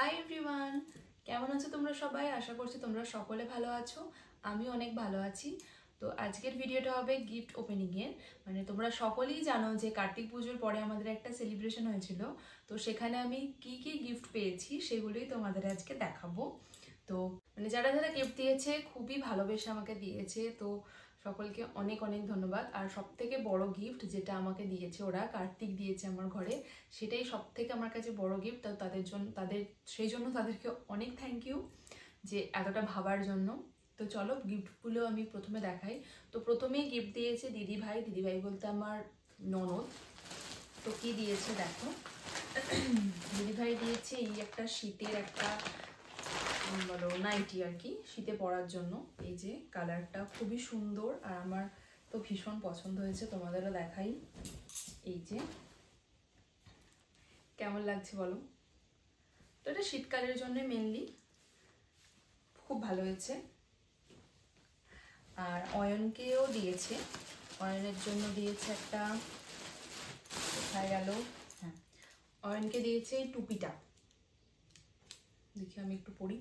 Hi everyone, কেমন আছো তোমরা সবাই? আশা করছি তোমরা সকলে ভালো আছো। আমি অনেক ভালো আছি। তো আজকের ভিডিওটা হবে গিফট ওপেনিংয়ের। মানে তোমরা সকলেই জানো যে কার্তিক পুজোর পরে আমাদের একটা সেলিব্রেশন হয়েছিল। তো সেখানে আমি কি কি গিফট পেয়েছি সেগুলোই তোমাদের আজকে দেখাবো। তো মানে যারা যারা গিফট দিয়েছে খুবই ভালোবেসে আমাকে দিয়েছে, তো সকলকে অনেক অনেক ধন্যবাদ। আর সব থেকে বড় গিফট যেটা আমাকে দিয়েছে, ওরা কার্তিক দিয়েছে আমার ঘরে, সেটাই সব থেকে আমার কাছে বড় গিফট। তাদের জন্য সেই জন্য তাদেরকে অনেক থ্যাংক ইউ যে এতটা ভাবার জন্য। তো চলো গিফটগুলো আমি প্রথমে দেখাই। তো প্রথমেই গিফট দিয়েছে দিদিভাই। দিদিভাই বলতে আমার ননদ। তো কি দিয়েছে দেখো। দিদিভাই দিয়েছে এই একটা শীতের একটা বলো নাইটি আর কি, শীতে পরার জন্য। এই যে কালারটা খুবই সুন্দর আর আমার তো ভীষণ পছন্দ হয়েছে, তোমাদেরও দেখাই। এই যে কেমন লাগছে বলো। তো এটা শীতকালের জন্য মেনলি খুব ভালো হয়েছে। আর অয়নকেও দিয়েছে, অয়নের জন্য দিয়েছে একটা, কোথায় গেল, হ্যাঁ অয়নকে দিয়েছে এই টুপিটা। দেখি আমি একটু পড়ি।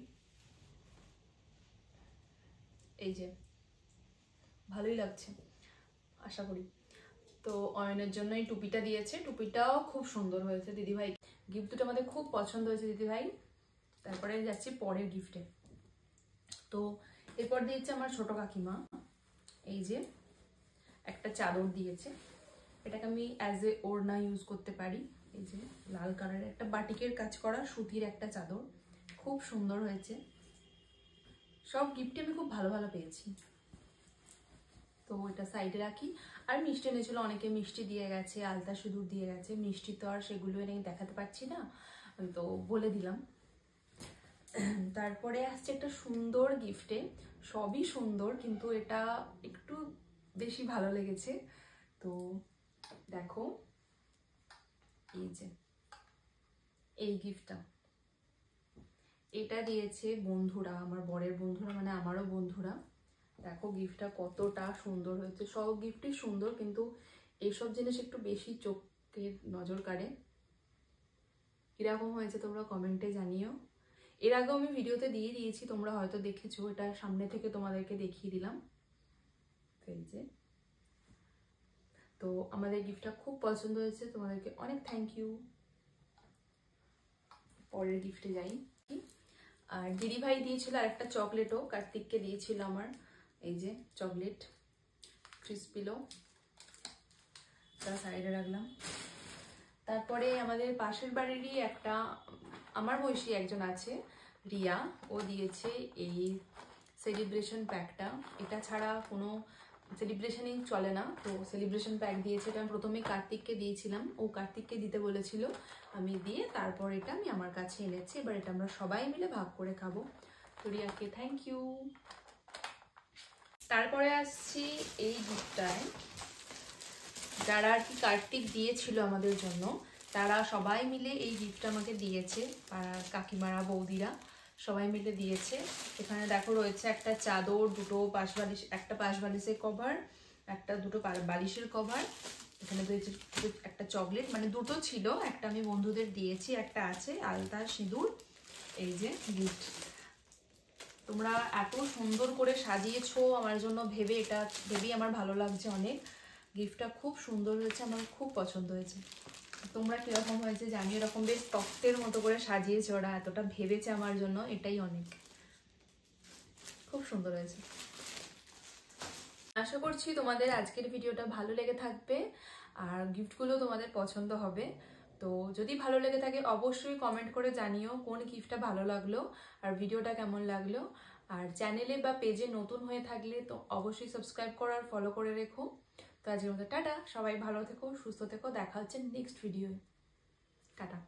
এই যে ভালোই লাগছে আশা করি। তো অয়নের জন্য এই টুপিটা দিয়েছে, টুপিটাও খুব সুন্দর হয়েছে। দিদিভাই গিফট দুটো আমাদের খুব পছন্দ হয়েছে দিদিভাই। তারপরে যাচ্ছি পরের গিফটে। তো এরপর দিয়েছে আমার ছোট কাকিমা এই যে একটা চাদর দিয়েছে। এটাকে আমি অ্যাজ এ ওড়না ইউজ করতে পারি। এই যে লাল কালারের একটা বাটিকের কাজ করা সুতির একটা চাদর, খুব সুন্দর হয়েছে। সব গিফটে আমি খুব ভালো ভালো পেয়েছি। তো এটা সাইডে রাখি। আর মিষ্টি এনেছিল, অনেকে মিষ্টি দিয়ে গেছে, আলতা সিঁদুর দিয়ে গেছে। মিষ্টি তো আর সেগুলো এনে দেখাতে পারছি না, তো বলে দিলাম। তারপরে আসছে একটা সুন্দর গিফটে, সবই সুন্দর কিন্তু এটা একটু বেশি ভালো লেগেছে। তো দেখো এই যে এই গিফটটা, এটা দিয়েছে বন্ধুরা, আমার বরের বন্ধুরা, মানে আমারও বন্ধুরা। দেখো গিফটটা কতটা সুন্দর হয়েছে। সব গিফটই সুন্দর কিন্তু এইসব জিনিস একটু বেশি চোখের নজর কাড়ে। কিরকম হয়েছে তোমরা কমেন্টে জানিও। এর আগেও আমি ভিডিওতে দিয়ে দিয়েছি, তোমরা হয়তো দেখেছো। এটা সামনে থেকে তোমাদেরকে দেখিয়ে দিলাম। এই যে তো আমাদের গিফটটা খুব পছন্দ হয়েছে, তোমাদেরকে অনেক থ্যাংক ইউ। পরের গিফটে যাই। আর দিদিভাই দিয়েছিল আর একটা চকলেটও, কার্তিককে দিয়েছিল আমার। এই যে চকলেট ক্রিসপিলো, তা সাইডে রাখলাম। তারপরে আমাদের পাশের বাড়িরই একটা আমার বয়সী একজন আছে, রিয়া, ও দিয়েছে এই সেলিব্রেশন প্যাকটা। এটা ছাড়া কোনো সেলিব্রেশনই চলে না, তো সেলিব্রেশন প্যাক দিয়েছে। এটা আমি প্রথমে কার্তিককে দিয়েছিলাম, ও কার্তিককে দিতে বলেছিল, আমি দিয়ে তারপর এটা আমি আমার কাছে এনেছি। এবার এটা আমরা সবাই মিলে ভাগ করে খাবো। তো রিয়াকে থ্যাংক ইউ। তারপরে আসছি এই গিফটটায়। যারা আর কি কার্তিক দিয়েছিল আমাদের জন্য, তারা সবাই মিলে এই গিফটটা আমাকে দিয়েছে। কাকিমারা বৌদিরা সবাই মিলে দিয়েছে। এখানে দেখো রয়েছে একটা চাদর, দুটো পাশ বালিশ, একটা পাশ বালিশের কভার, একটা দুটো বালিশের কভার। এখানে রয়েছে একটা চকলেট, মানে দুটো ছিল, একটা আমি বন্ধুদের দিয়েছি, একটা আছে আলতা সিঁদুর। এই যে গিফট তোমরা এত সুন্দর করে সাজিয়েছো আমার জন্য ভেবে, এটা ভেবেই আমার ভালো লাগছে অনেক। গিফটটা খুব সুন্দর হয়েছে, আমার খুব পছন্দ হয়েছে। তোমরা কিরকম হয়েছে জানি। এরকম বেশ তত্ত্বের মতো করে সাজিয়েছে ওরা, এতটা ভেবেছে আমার জন্য, এটাই অনেক। খুব সুন্দর হয়েছে। আশা করছি তোমাদের আজকের ভিডিওটা ভালো লেগে থাকবে আর গিফটগুলো তোমাদের পছন্দ হবে। তো যদি ভালো লেগে থাকে অবশ্যই কমেন্ট করে জানিও কোন গিফটটা ভালো লাগলো আর ভিডিওটা কেমন লাগলো। আর চ্যানেলে বা পেজে নতুন হয়ে থাকলে তো অবশ্যই সাবস্ক্রাইব করো আর ফলো করে রেখো। তো আজকের মতো টাটা, সবাই ভালো থেকো, সুস্থ থেকো, দেখা হচ্ছে নেক্সট ভিডিও। টাটা।